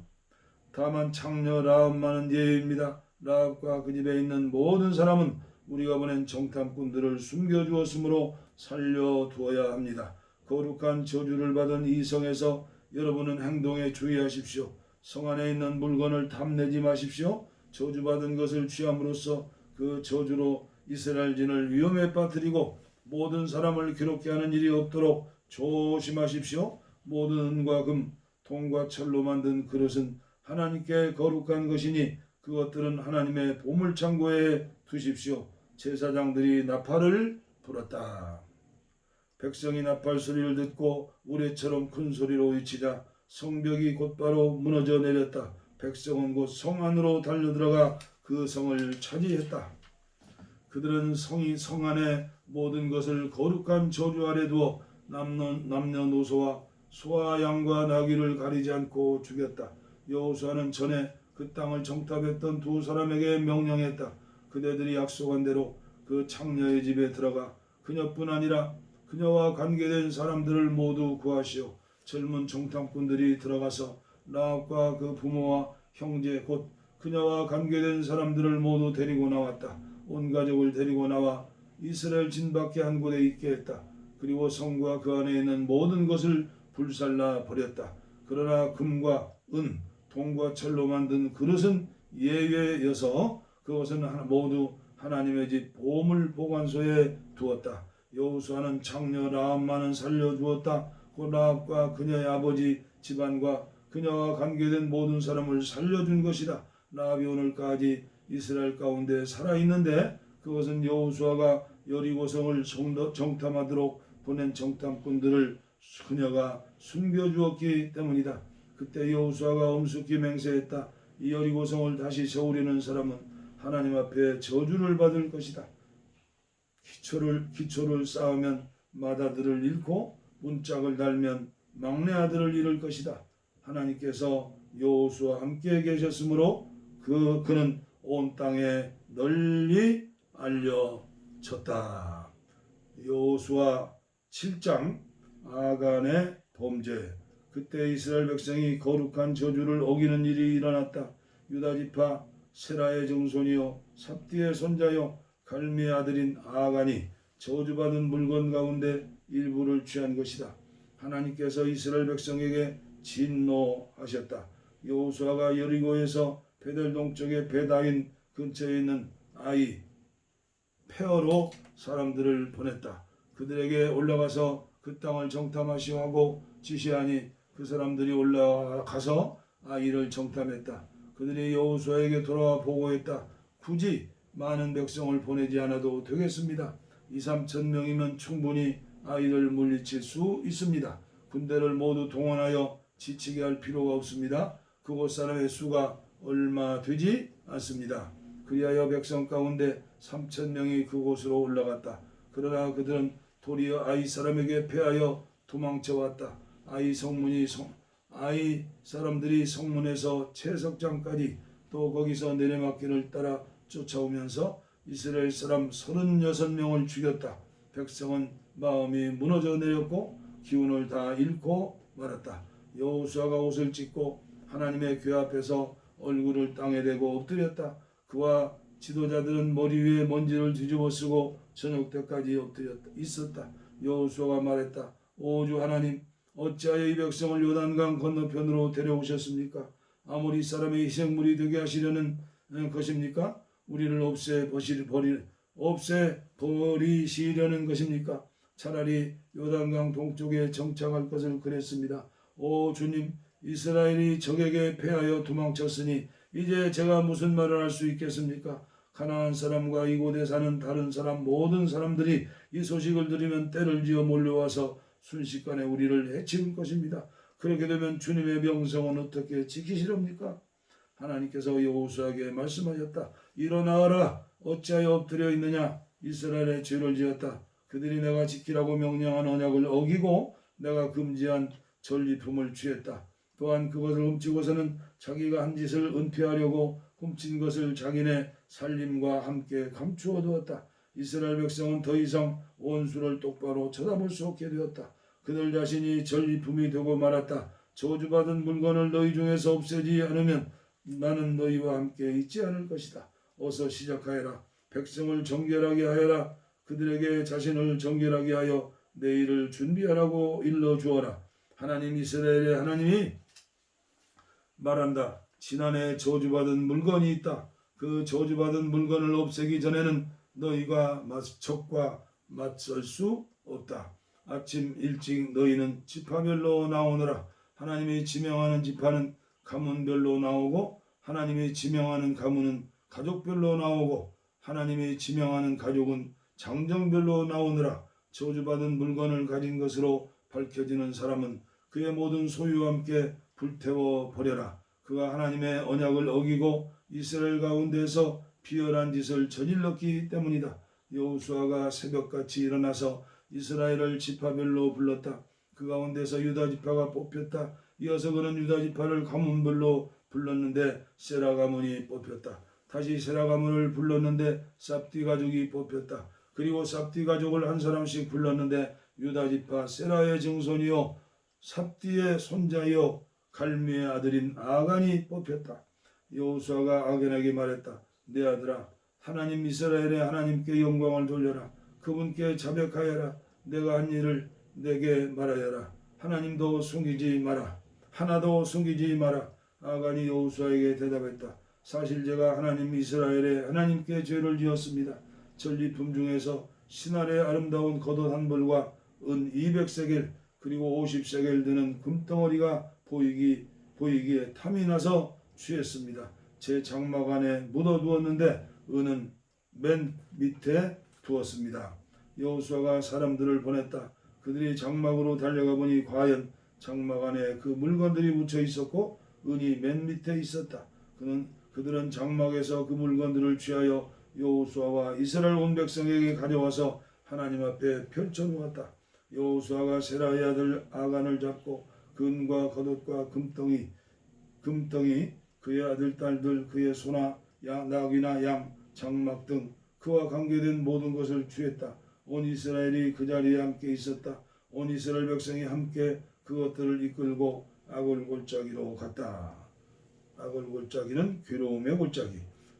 A: 다만 창녀 라합만은 예외입니다. 라합과 그 집에 있는 모든 사람은 우리가 보낸 정탐꾼들을 숨겨주었으므로 살려두어야 합니다. 거룩한 저주를 받은 이 성에서 여러분은 행동에 주의하십시오. 성 안에 있는 물건을 탐내지 마십시오. 저주받은 것을 취함으로써 그 저주로 이스라엘진을 위험에 빠뜨리고 모든 사람을 괴롭게 하는 일이 없도록 조심하십시오. 모든 은과 금,铜과 철로 만든 그릇은 하나님께 거룩한 것이니 그것들은 하나님의 보물창고에 두십시오. 제사장들이 나팔을 불었다. 백성이 나팔 소리를 듣고 우레처럼 큰 소리로 외치자 성벽이 곧바로 무너져 내렸다. 백성은 곧 성 안으로 달려들어가 그 성을 차지했다. 그들은 성 안에 모든 것을 거룩한 저주 아래 두어 남녀노소와 소와 양과 나귀를 가리지 않고 죽였다. 여호수아는 전에 그 땅을 정탐했던 두 사람에게 명령했다. 그대들이 약속한 대로 그 창녀의 집에 들어가 그녀뿐 아니라 그녀와 관계된 사람들을 모두 구하시오. 젊은 정탐꾼들이 들어가서 라합과 그 부모와 형제 곧 그녀와 관계된 사람들을 모두 데리고 나왔다. 온 가족을 데리고 나와 이스라엘 진밖에 한 곳에 있게 했다. 그리고 성과 그 안에 있는 모든 것을 불살라 버렸다. 그러나 금과 은,铜과 철로 만든 그릇은 예외여서 그것은 모두 하나님의 집 보물 보관소에 두었다. 여호수아는 창녀 라합만은 살려주었다. 그 라합과 그녀의 아버지 집안과 그녀와 관계된 모든 사람을 살려준 것이다. 라합이 오늘까지 이스라엘 가운데 살아있는데 그것은 여호수아가 여리고성을 정탐하도록 보낸 정탐꾼들을 그녀가 숨겨주었기 때문이다. 그때 여호수아가 엄숙히 맹세했다. 이 여리고성을 다시 세우려는 사람은 하나님 앞에 저주를 받을 것이다. 기초를 쌓으면 맏아들을 잃고 문짝을 달면 막내 아들을 잃을 것이다. 하나님께서 여호수아와 함께 계셨으므로 그는 온 땅에 널리 알려졌다. 여호수아 7장 아간의 범죄. 그때 이스라엘 백성이 거룩한 저주를 어기는 일이 일어났다. 유다 지파 세라의 정손이요 삽디의 손자요 갈미의 아들인 아간이 저주받은 물건 가운데 일부를 취한 것이다. 하나님께서 이스라엘 백성에게 진노하셨다. 여호수아가 여리고에서 베델 동쪽의 베다인 근처에 있는 아이 페어로 사람들을 보냈다. 그들에게 올라가서 그 땅을 정탐하시오 하고 지시하니 그 사람들이 올라가서 아이를 정탐했다. 그들이 여호수아에게 돌아와 보고했다. 굳이 많은 백성을 보내지 않아도 되겠습니다. 2-3천 명이면 충분히 아이를 물리칠 수 있습니다. 군대를 모두 동원하여 지치게 할 필요가 없습니다. 그곳 사람의 수가 얼마 되지 않습니다. 그리하여 백성 가운데 3천 명이 그곳으로 올라갔다. 그러나 그들은 도리어 아이 사람에게 패하여 도망쳐왔다. 아이 사람들이 성문에서 채석장까지 또 거기서 내려막길을 따라 쫓아오면서 이스라엘 사람 36명을 죽였다. 백성은 마음이 무너져 내렸고 기운을 다 잃고 말았다. 여호수아가 옷을 찢고 하나님의 궤 앞에서 얼굴을 땅에 대고 엎드렸다. 그와 지도자들은 머리 위에 먼지를 뒤집어 쓰고 저녁 때까지 엎드려 있었다. 여호수아가 말했다. 오 주 하나님, 어찌하여 이 백성을 요단강 건너편으로 데려오셨습니까? 아모리 사람의 희생물이 되게 하시려는 것입니까? 우리를 없애버리시려는 것입니까? 차라리 요단강 동쪽에 정착할 것을 그랬습니다. 오 주님, 이스라엘이 적에게 패하여 도망쳤으니 이제 제가 무슨 말을 할 수 있겠습니까? 가나안 사람과 이곳에 사는 다른 사람 모든 사람들이 이 소식을 들으면 때를 지어 몰려와서 순식간에 우리를 해칠 것입니다. 그렇게 되면 주님의 명성은 어떻게 지키시렵니까? 하나님께서 여호수아에게 말씀하셨다. 일어나라. 어찌하여 엎드려 있느냐? 이스라엘의 죄를 지었다. 그들이 내가 지키라고 명령한 언약을 어기고 내가 금지한 전리품을 취했다. 또한 그것을 훔치고서는 자기가 한 짓을 은폐하려고 훔친 것을 자기네 살림과 함께 감추어 두었다. 이스라엘 백성은 더 이상 원수를 똑바로 쳐다볼 수 없게 되었다. 그들 자신이 전리품이 되고 말았다. 저주받은 물건을 너희 중에서 없애지 않으면 나는 너희와 함께 있지 않을 것이다. 어서 시작하여라. 백성을 정결하게 하여라. 그들에게 자신을 정결하게 하여 내일을 준비하라고 일러주어라. 하나님 이스라엘의 하나님이 말한다. 지난해 저주받은 물건이 있다. 그 저주받은 물건을 없애기 전에는 너희가 적과 맞설 수 없다. 아침 일찍 너희는 지파별로 나오너라. 하나님이 지명하는 지파는 가문별로 나오고 하나님이 지명하는 가문은 가족별로 나오고 하나님이 지명하는 가족은 장정별로 나오느라. 저주받은 물건을 가진 것으로 밝혀지는 사람은 그의 모든 소유와 함께 불태워 버려라. 그가 하나님의 언약을 어기고 이스라엘 가운데서 비열한 짓을 저질렀기 때문이다. 여호수아가 새벽같이 일어나서 이스라엘을 지파별로 불렀다. 그 가운데서 유다 지파가 뽑혔다. 이어서 그는 유다 지파를 가문별로 불렀는데 세라 가문이 뽑혔다. 다시 세라 가문을 불렀는데 삽디 가족이 뽑혔다. 그리고 삽디 가족을 한 사람씩 불렀는데 유다 지파 세라의 증손이요 삽디의 손자요 갈미의 아들인 아간이 뽑혔다. 여호수아가 아간에게 말했다. 내 아들아, 하나님 이스라엘의 하나님께 영광을 돌려라. 그분께 자백하여라. 내가 한 일을 내게 말하여라. 하나님도 숨기지 마라. 하나도 숨기지 마라. 아간이 여호수아에게 대답했다. 사실 제가 하나님 이스라엘의 하나님께 죄를 지었습니다. 전리품 중에서 신할의 아름다운 겉옷 한 벌과 은 200세겔 그리고 50세겔 드는 금덩어리가 보이기에 탐이 나서 취했습니다. 제 장막 안에 묻어두었는데 은은 맨 밑에 두었습니다. 여호수아가 사람들을 보냈다. 그들이 장막으로 달려가 보니 과연 장막 안에 그 물건들이 묻혀 있었고 은이 맨 밑에 있었다. 그들은 장막에서 그 물건들을 취하여 여호수아와 이스라엘 온 백성에게 가져와서 하나님 앞에 펼쳐놓았다. 여호수아가 세라의 아들 아간을 잡고 금과 겉옷과 금덩이 그의 아들 딸들 그의 소나 낙이나 양 장막 등 그와 관계된 모든 것을 취했다. 온 이스라엘이 그 자리에 함께 있었다. 온 이스라엘 백성이 함께 그것들을 이끌고 아골 골짜기로 갔다. 아골 골짜기는 괴로움의 골짜기.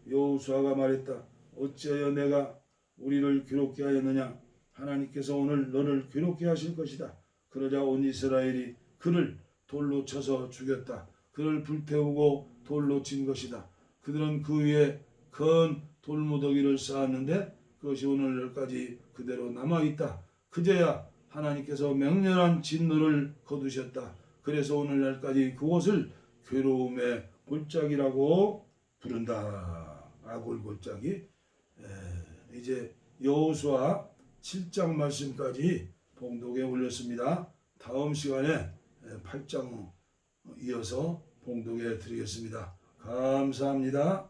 A: 여호수아가 말했다. 어찌하여 내가 우리를 괴롭게 하였느냐? 하나님께서 오늘 너를 괴롭게 하실 것이다. 그러자 온 이스라엘이 그를 돌로 쳐서 죽였다. 그를 불태우고 돌로 친 것이다. 그들은 그 위에 큰 돌무더기를 쌓았는데 그것이 오늘날까지 그대로 남아있다. 그제야 하나님께서 맹렬한 진노를 거두셨다. 그래서 오늘날까지 그곳을 괴로움의 골짜기라고 부른다. 아골 골짜기. 이제 여호수아 7장 말씀까지 봉독에 올렸습니다. 다음 시간에 8장 이어서 봉독해 드리겠습니다. 감사합니다.